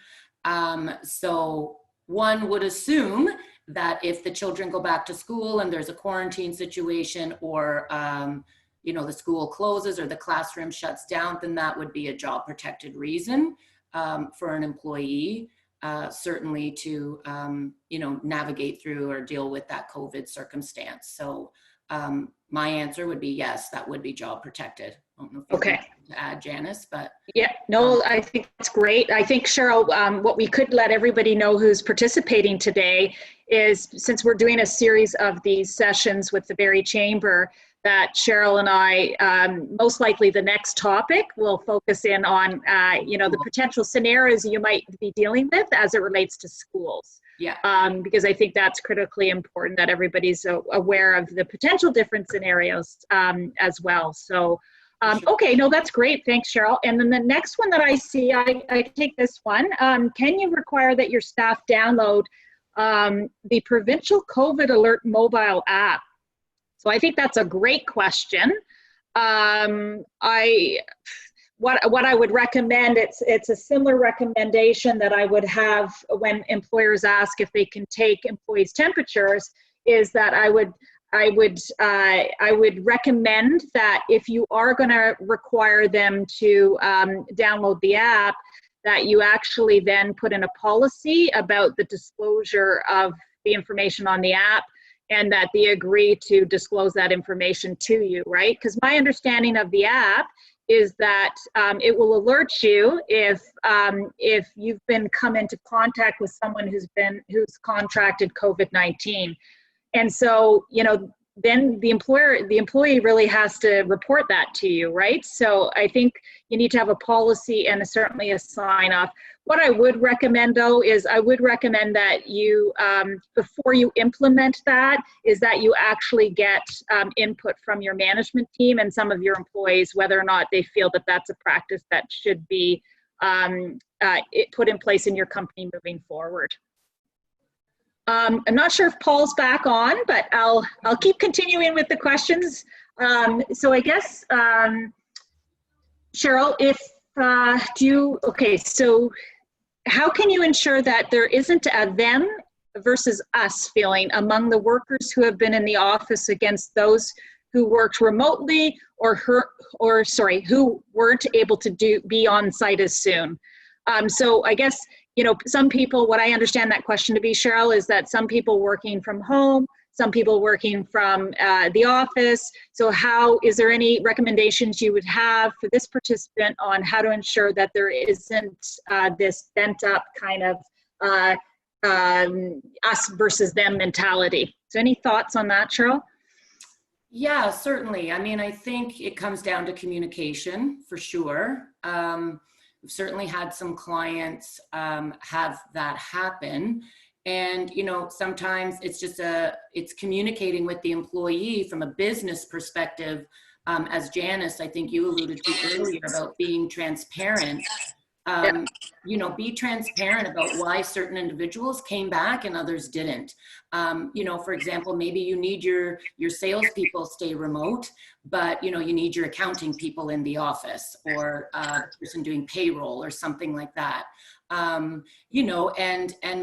So one would assume that if the children go back to school and there's a quarantine situation, or the school closes or the classroom shuts down, then that would be a job protected reason for an employee, certainly to navigate through or deal with that COVID circumstance. So my answer would be yes, that would be job protected. I don't know if you okay. want to add, Janice, but yeah, no, I think that's great. I think, Cheryl, what we could let everybody know who's participating today is, since we're doing a series of these sessions with the Barrie Chamber, that Cheryl and I, most likely the next topic will focus in on, the potential scenarios you might be dealing with as it relates to schools. Yeah. Because I think that's critically important that everybody's aware of the potential different scenarios as well. So, okay, no, that's great. Thanks, Cheryl. And then the next one that I see, I take this one. Can you require that your staff download the provincial COVID alert mobile app? So I think that's a great question. What I would recommend, it's a similar recommendation that I would have when employers ask if they can take employees' temperatures, is that I would recommend that if you are going to require them to download the app, that you actually then put in a policy about the disclosure of the information on the app, and that they agree to disclose that information to you, right? Because my understanding of the app is that it will alert you if you've been come into contact with someone who's contracted COVID-19. And so, then the employee really has to report that to you, right? So I think you need to have a policy and certainly a sign off. What I would recommend, though, is I would recommend that you, before you implement that, is that you actually get input from your management team and some of your employees, whether or not they feel that that's a practice that should be put in place in your company moving forward. I'm not sure if Paul's back on, but I'll keep continuing with the questions. So I guess, Cheryl, so how can you ensure that there isn't a them versus us feeling among the workers who have been in the office against those who worked remotely or who weren't able to be on site as soon? So I guess, some people, what I understand that question to be, Cheryl, is that some people working from home, some people working from the office. So is there any recommendations you would have for this participant on how to ensure that there isn't this bent up kind of us versus them mentality? So any thoughts on that, Cheryl? Yeah, certainly. I mean, I think it comes down to communication for sure. We've certainly had some clients have that happen. And, sometimes it's communicating with the employee from a business perspective. As Janice, I think you alluded to earlier about being transparent. Be transparent about why certain individuals came back and others didn't. For example, maybe you need your salespeople stay remote, but you need your accounting people in the office, or the person doing payroll or something like that. And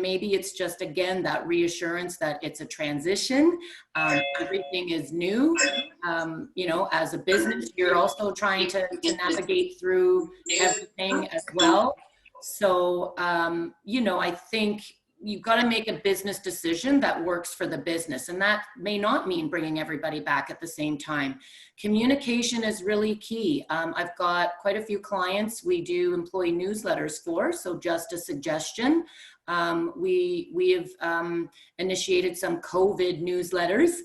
maybe it's just, again, that reassurance that it's a transition. Everything is new. As a business, you're also trying to navigate through everything as well. So, I think, you've got to make a business decision that works for the business. And that may not mean bringing everybody back at the same time. Communication is really key. I've got quite a few clients we do employee newsletters for. So just a suggestion. We have initiated some COVID newsletters.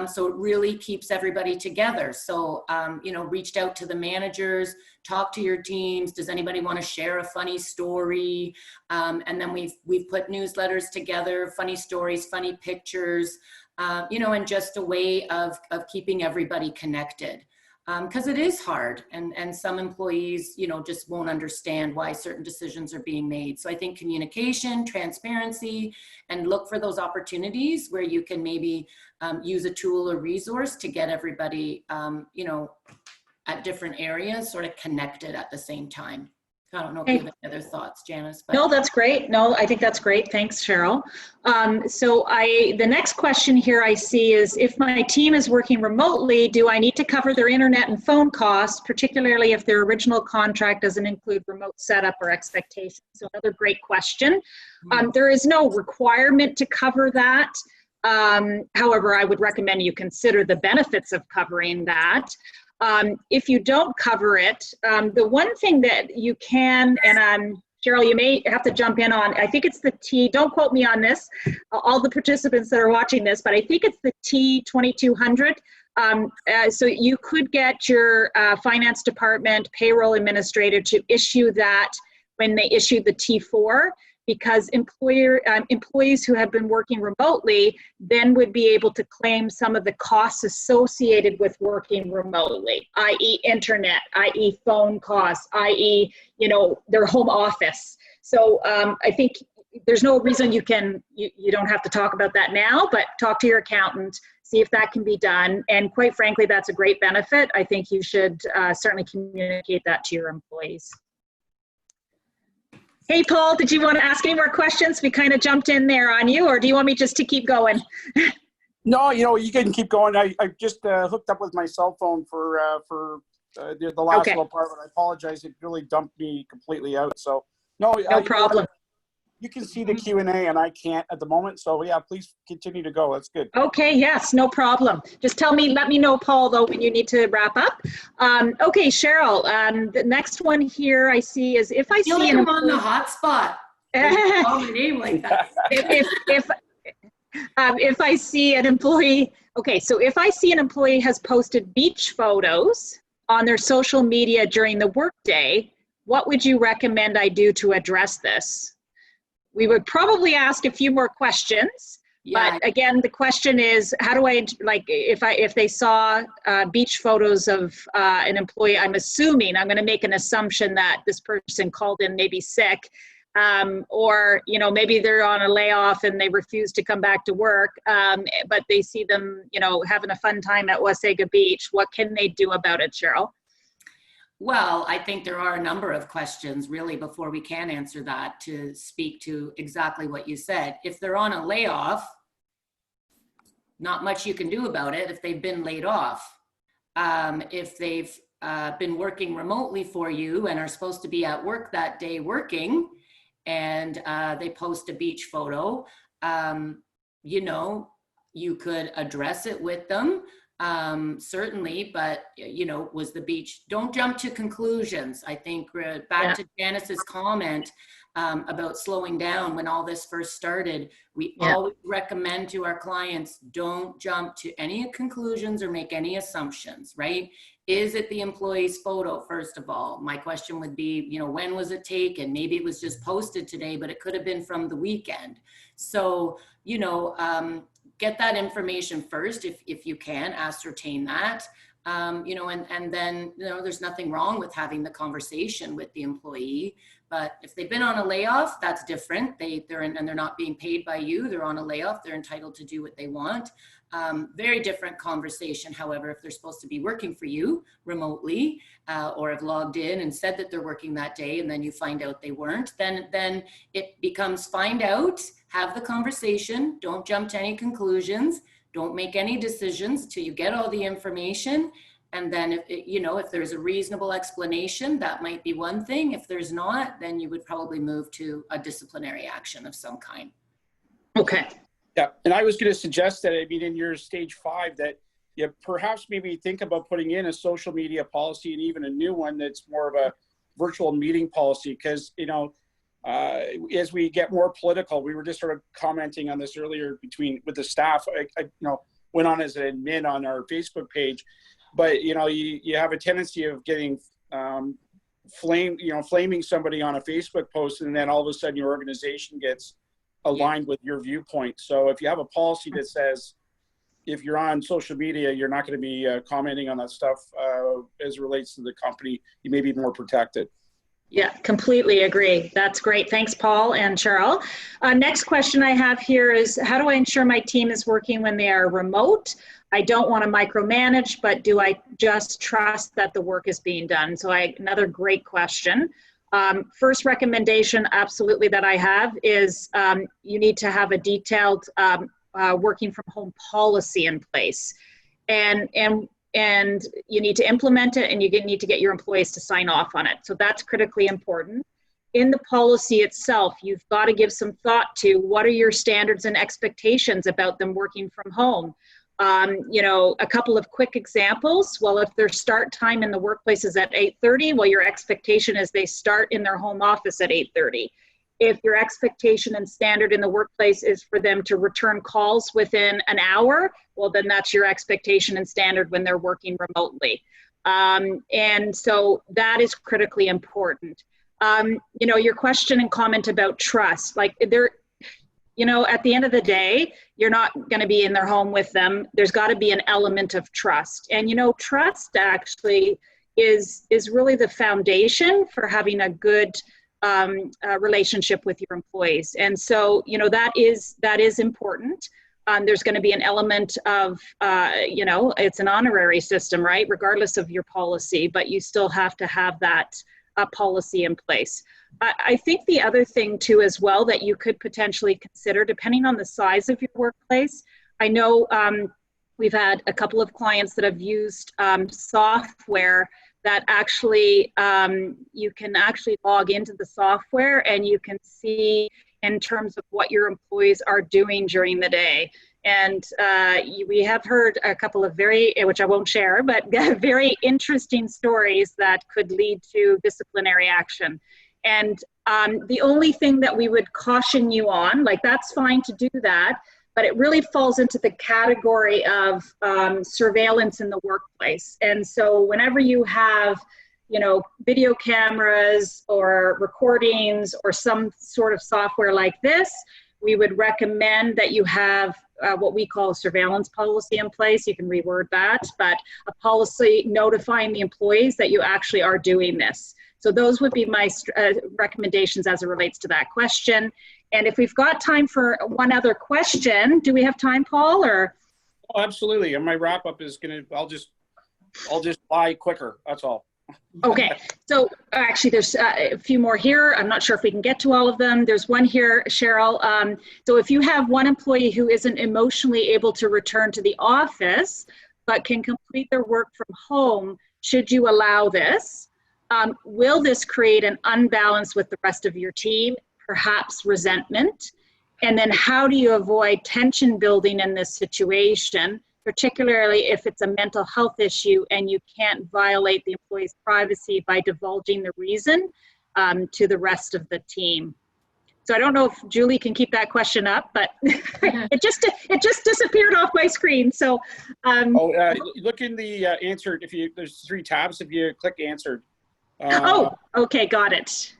So it really keeps everybody together. So, you know, reached out to the managers, talk to your teams. Does anybody want to share a funny story? And then we've put newsletters together, funny stories, funny pictures, you know, and just a way of keeping everybody connected. Because it is hard, and some employees, you know, just won't understand why certain decisions are being made. So I think communication, transparency, and look for those opportunities where you can maybe use a tool or resource to get everybody, you know, at different areas sort of connected at the same time. I don't know if you have any other thoughts, Janice. But. No, that's great. No, I think that's great. Thanks, Cheryl. So the next question here I see is, if my team is working remotely, do I need to cover their internet and phone costs, particularly if their original contract doesn't include remote setup or expectations? So another great question. There is no requirement to cover that. However, I would recommend you consider the benefits of covering that. If you don't cover it, the one thing that you can, and Cheryl, you may have to jump in on, I think it's the T, don't quote me on this, all the participants that are watching this, but I think it's the T2200. So you could get your finance department, payroll administrator to issue that when they issue the T4, because employees who have been working remotely then would be able to claim some of the costs associated with working remotely, i.e. internet, i.e. phone costs, i.e. you know, their home office. So I think there's no reason you don't have to talk about that now, but talk to your accountant, see if that can be done. And quite frankly, that's a great benefit. I think you should certainly communicate that to your employees. Hey, Paul, did you want to ask any more questions? We kind of jumped in there on you, or do you want me just to keep going? No, you know, you can keep going. I just hooked up with my cell phone for the last little part, but I apologize. It really dumped me completely out. So, no problem. You can see the Q&A and I can't at the moment. So yeah, please continue to go. That's good. Okay, yes, no problem. Just let me know, Paul, though, when you need to wrap up. Okay, Cheryl, the next one here I see is, if I see like I'm on the hot spot. Call my name like that. If I see an employee, okay, so if I see an employee has posted beach photos on their social media during the workday, what would you recommend I do to address this? We would probably ask a few more questions, but again, the question is, how do I, like, if they saw beach photos of an employee, I'm going to make an assumption that this person called in maybe sick, or, you know, maybe they're on a layoff and they refuse to come back to work, but they see them, you know, having a fun time at Wasaga Beach. What can they do about it, Cheryl? Well, I think there are a number of questions really before we can answer that to speak to exactly what you said. If they're on a layoff, not much you can do about it if they've been laid off. If they've been working remotely for you and are supposed to be at work that day working, and they post a beach photo, you know, you could address it with them. Certainly, but you know, was the beach, don't jump to conclusions. I think back to Janice's comment about slowing down when all this first started, we always recommend to our clients, don't jump to any conclusions or make any assumptions, right? Is it the employee's photo? First of all, my question would be, you know, when was it taken? Maybe it was just posted today, but it could have been from the weekend. So, you know, get that information first if you can ascertain that, you know, and then, you know, there's nothing wrong with having the conversation with the employee. But if they've been on a layoff, that's different. They're not being paid by you. They're on a layoff. They're entitled to do what they want. Very different conversation. However, if they're supposed to be working for you remotely, or have logged in and said that they're working that day, and then you find out they weren't, then it becomes find out, have the conversation, don't jump to any conclusions, don't make any decisions till you get all the information. And then if there's a reasonable explanation, that might be one thing. If there's not, then you would probably move to a disciplinary action of some kind. Okay. Yeah, and I was going to suggest that, I mean, in your stage 5, that you perhaps maybe think about putting in a social media policy, and even a new one that's more of a virtual meeting policy, because, you know, as we get more political, we were just sort of commenting on this earlier with the staff. I you know, went on as an admin on our Facebook page, but, you know, you have a tendency of getting flaming somebody on a Facebook post, and then all of a sudden your organization gets aligned with your viewpoint. So if you have a policy that says, if you're on social media, you're not going to be commenting on that stuff as it relates to the company, you may be more protected. Yeah, completely agree. That's great. Thanks, Paul and Cheryl. Next question I have here is, how do I ensure my team is working when they are remote? I don't want to micromanage, but do I just trust that the work is being done? So another great question. First recommendation, absolutely, that I have is you need to have a detailed working from home policy in place. And you need to implement it, and you need to get your employees to sign off on it. So that's critically important. In the policy itself, you've got to give some thought to what are your standards and expectations about them working from home. You know, a couple of quick examples. Well, if their start time in the workplace is at 8:30, well, your expectation is they start in their home office at 8:30. If your expectation and standard in the workplace is for them to return calls within an hour, well, then that's your expectation and standard when they're working remotely. And so that is critically important. You know, your question and comment about trust, like you know, at the end of the day, you're not going to be in their home with them. There's got to be an element of trust. And, you know, trust actually is really the foundation for having a good relationship with your employees. And so, you know, that is important. There's going to be an element of, you know, it's an honorary system, right? Regardless of your policy, but you still have to have that policy in place. I think the other thing too as well that you could potentially consider, depending on the size of your workplace, I know we've had a couple of clients that have used software that actually you can actually log into the software and you can see in terms of what your employees are doing during the day. And we have heard a couple of which I won't share, but very interesting stories that could lead to disciplinary action. And the only thing that we would caution you on, like that's fine to do that, but it really falls into the category of surveillance in the workplace. And so whenever you have, you know, video cameras or recordings or some sort of software like this, we would recommend that you have what we call a surveillance policy in place. You can reword that, but a policy notifying the employees that you actually are doing this. So those would be my recommendations as it relates to that question. And if we've got time for one other question, do we have time, Paul, or? Oh, absolutely. And my wrap up is I'll just lie quicker. That's all. Okay. So actually there's a few more here. I'm not sure if we can get to all of them. There's one here, Cheryl. So if you have one employee who isn't emotionally able to return to the office, but can complete their work from home, should you allow this? Will this create an unbalance with the rest of your team, perhaps resentment? And then how do you avoid tension building in this situation, particularly if it's a mental health issue and you can't violate the employee's privacy by divulging the reason to the rest of the team? So I don't know if Julie can keep that question up, but it just disappeared off my screen. So look in the answered. There's 3 tabs. If you click answered. Okay, got it.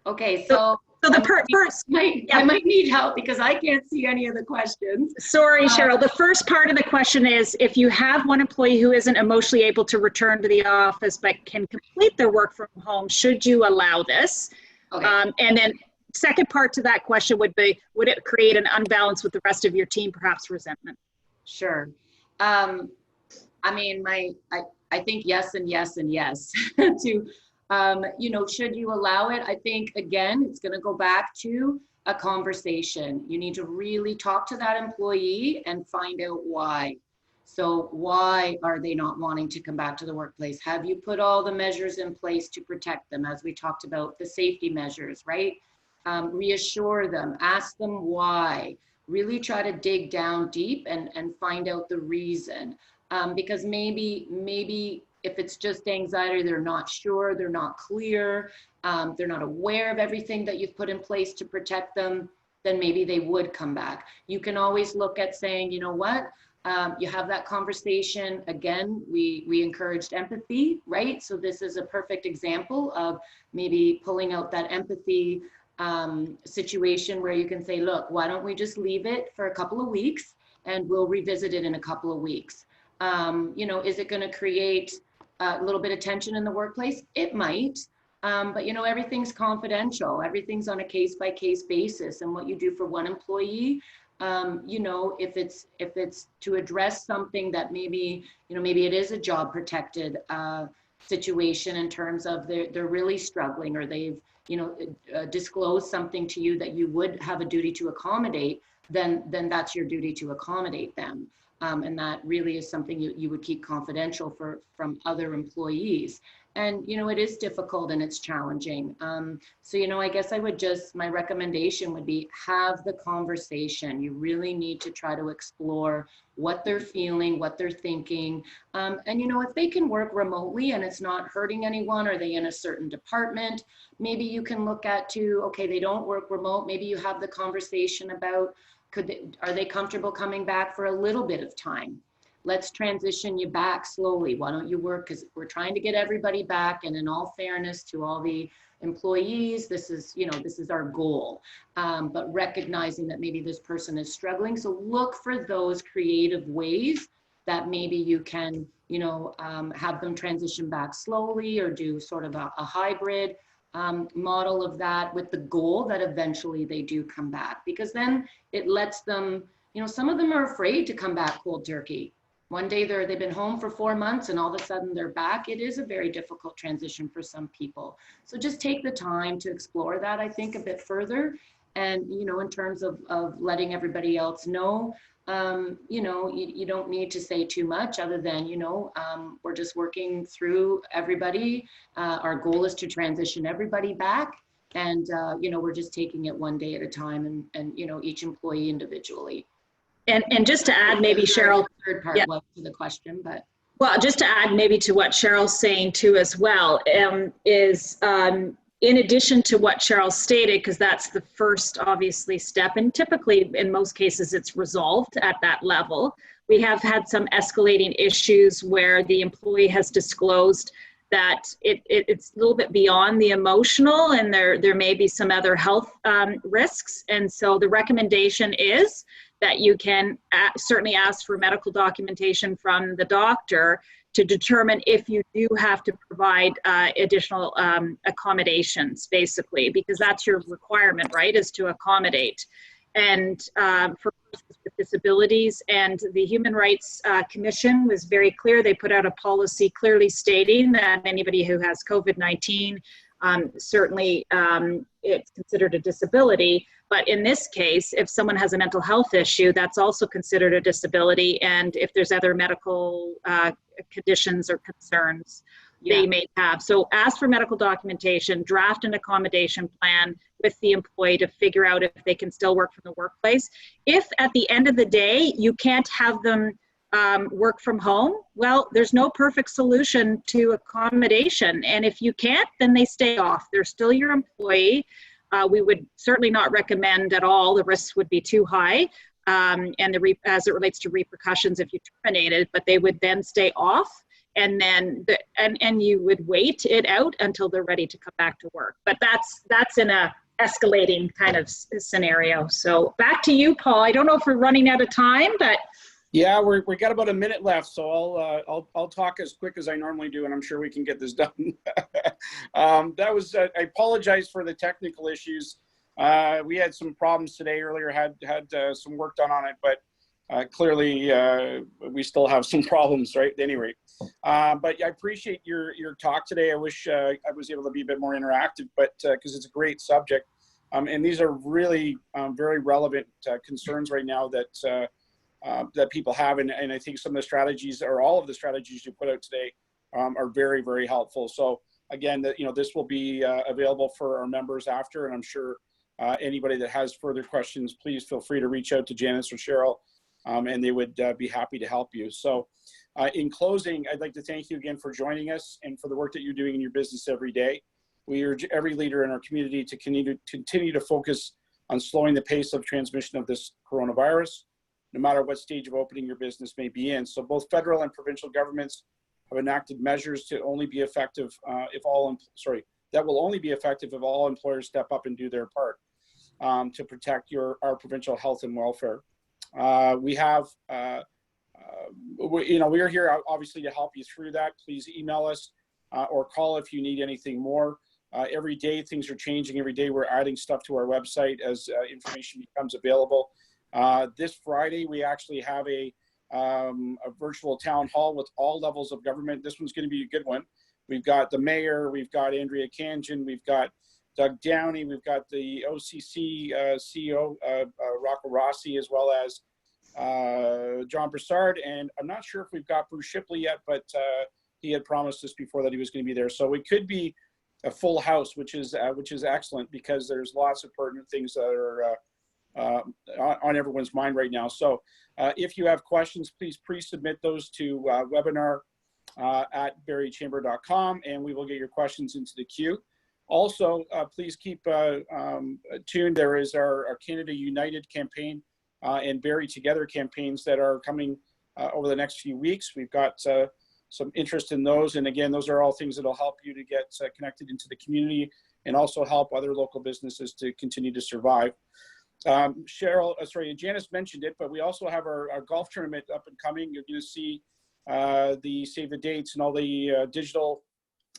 Okay, so the first, I might need help because I can't see any of the questions. Sorry, Cheryl. The first part of the question is, if you have one employee who isn't emotionally able to return to the office but can complete their work from home, should you allow this? Okay. And then second part to that question would be, would it create an unbalance with the rest of your team, perhaps resentment? Sure. I mean, I think yes and yes and yes to, you know, should you allow it? I think, again, it's going to go back to a conversation. You need to really talk to that employee and find out why. So why are they not wanting to come back to the workplace? Have you put all the measures in place to protect them, as we talked about, the safety measures, right? Reassure them, ask them why. really try to dig down deep and find out the reason. Because maybe if it's just anxiety, they're not sure, they're not clear, they're not aware of everything that you've put in place to protect them, then maybe they would come back. You can always look at saying, you know what, you have that conversation. Again, we encouraged empathy, right? So this is a perfect example of maybe pulling out that empathy situation where you can say, look, why don't we just leave it for a couple of weeks and we'll revisit it in a couple of weeks. You know, is it going to create a little bit of tension in the workplace? It might, but you know, everything's confidential. Everything's on a case-by-case basis, and what you do for one employee, you know, if it's to address something that maybe, you know, maybe it is a job protected situation in terms of they're really struggling, or they've, you know, disclosed something to you that you would have a duty to accommodate, then that's your duty to accommodate them. And that really is something you would keep confidential from other employees. And, you know, it is difficult and it's challenging. So, you know, I guess my recommendation would be have the conversation. You really need to try to explore what they're feeling, what they're thinking. And, you know, if they can work remotely and it's not hurting anyone, or they in a certain department, maybe you can look at okay, they don't work remote. Maybe you have the conversation about, are they comfortable coming back for a little bit of time? Let's transition you back slowly. Why don't you work? Because we're trying to get everybody back. And in all fairness to all the employees, this is our goal. But recognizing that maybe this person is struggling. So look for those creative ways that maybe you can, you know, have them transition back slowly, or do sort of a hybrid model of that, with the goal that eventually they do come back. Because then it lets them, you know, some of them are afraid to come back cold turkey. One day they've been home for 4 months and all of a sudden they're back. It is a very difficult transition for some people. So just take the time to explore that, I think, a bit further. And, you know, in terms of letting everybody else know, you know, you don't need to say too much other than, you know, we're just working through everybody. Our goal is to transition everybody back. And, you know, we're just taking it one day at a time, and you know, each employee individually. And just to add, maybe Cheryl, third part was to the question, but. Well, just to add maybe to what Cheryl's saying too as well, is in addition to what Cheryl stated, because that's the first obviously step, and typically in most cases it's resolved at that level. We have had some escalating issues where the employee has disclosed that it's a little bit beyond the emotional, and there may be some other health risks. And so the recommendation is that you can certainly ask for medical documentation from the doctor to determine if you do have to provide additional accommodations, basically, because that's your requirement, right, is to accommodate. And for persons with disabilities, and the Human Rights Commission was very clear. They put out a policy clearly stating that anybody who has COVID-19, certainly it's considered a disability. But in this case, if someone has a mental health issue, that's also considered a disability. And if there's other medical conditions or concerns they may have. So ask for medical documentation, draft an accommodation plan with the employee to figure out if they can still work from the workplace. If at the end of the day, you can't have them work from home, well, there's no perfect solution to accommodation. And if you can't, then they stay off. They're still your employee. We would certainly not recommend at all. The risks would be too high, and as it relates to repercussions if you terminated, but they would then stay off, and then and you would wait it out until they're ready to come back to work. But that's in a escalating kind of scenario. So back to you, Paul. I don't know if we're running out of time, but yeah, we got about a minute left, so I'll talk as quick as I normally do, and I'm sure we can get this done. I apologize for the technical issues. We had some problems today. Earlier, had some work done on it, but clearly we still have some problems, right? At any rate, but I appreciate your talk today. I wish I was able to be a bit more interactive, but because it's a great subject, and these are really very relevant concerns right now that people have, and I think some of the strategies, or all of the strategies you put out today, are very, very helpful. So again, this will be available for our members after, and I'm sure Anybody that has further questions, please feel free to reach out to Janice or Cheryl, and they would be happy to help you. So in closing, I'd like to thank you again for joining us and for the work that you're doing in your business every day. We urge every leader in our community to continue to focus on slowing the pace of transmission of this coronavirus, no matter what stage of opening your business may be in. So both federal and provincial governments have enacted measures to only be effective that will only be effective if all employers step up and do their part to protect our provincial health and welfare. We are here obviously to help you through that. Please email us or call if you need anything more. Every day things are changing. Every day we're adding stuff to our website as information becomes available. This Friday we actually have a virtual town hall with all levels of government. This one's going to be a good one. We've got the mayor, we've got Andrea Kanjan, we've got Doug Downey, we've got the OCC CEO, Rocco Rossi, as well as John Broussard, and I'm not sure if we've got Bruce Shipley yet, but he had promised us before that he was going to be there. So it could be a full house, which is excellent, because there's lots of pertinent things that are on everyone's mind right now. So if you have questions, please pre-submit those to webinar at barriechamber.com, and we will get your questions into the queue. Also, please keep tuned. There is our Canada United campaign and Barrie Together campaigns that are coming over the next few weeks. We've got some interest in those, and again, those are all things that will help you to get connected into the community and also help other local businesses to continue to survive. Janice mentioned it, but we also have our golf tournament up and coming. You're going to see the save the dates and all the digital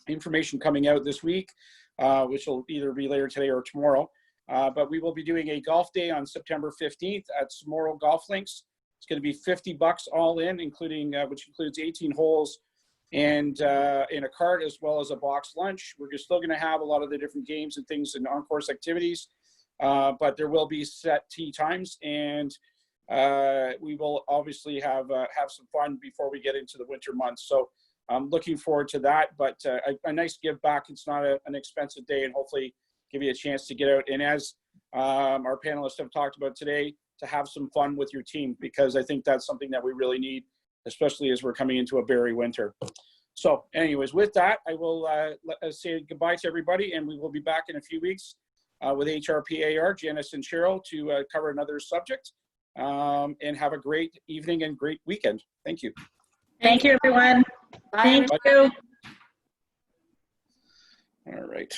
information coming out this week, which will either be later today or tomorrow. But we will be doing a golf day on September 15th at Samoro Golf Links. It's going to be $50 all in, including which includes 18 holes and in a cart, as well as a box lunch. We're still going to have a lot of the different games and things and on-course activities, but there will be set tee times, and we will obviously have some fun before we get into the winter months. So I'm looking forward to that, but a nice give back. It's not an expensive day, and hopefully give you a chance to get out. And as our panelists have talked about today, to have some fun with your team, because I think that's something that we really need, especially as we're coming into a Barrie winter. So anyways, with that, I will say goodbye to everybody, and we will be back in a few weeks with HRPAR, Janice and Cheryl, to cover another subject, and have a great evening and great weekend. Thank you. Thank you, everyone. Bye. Thank you. All right.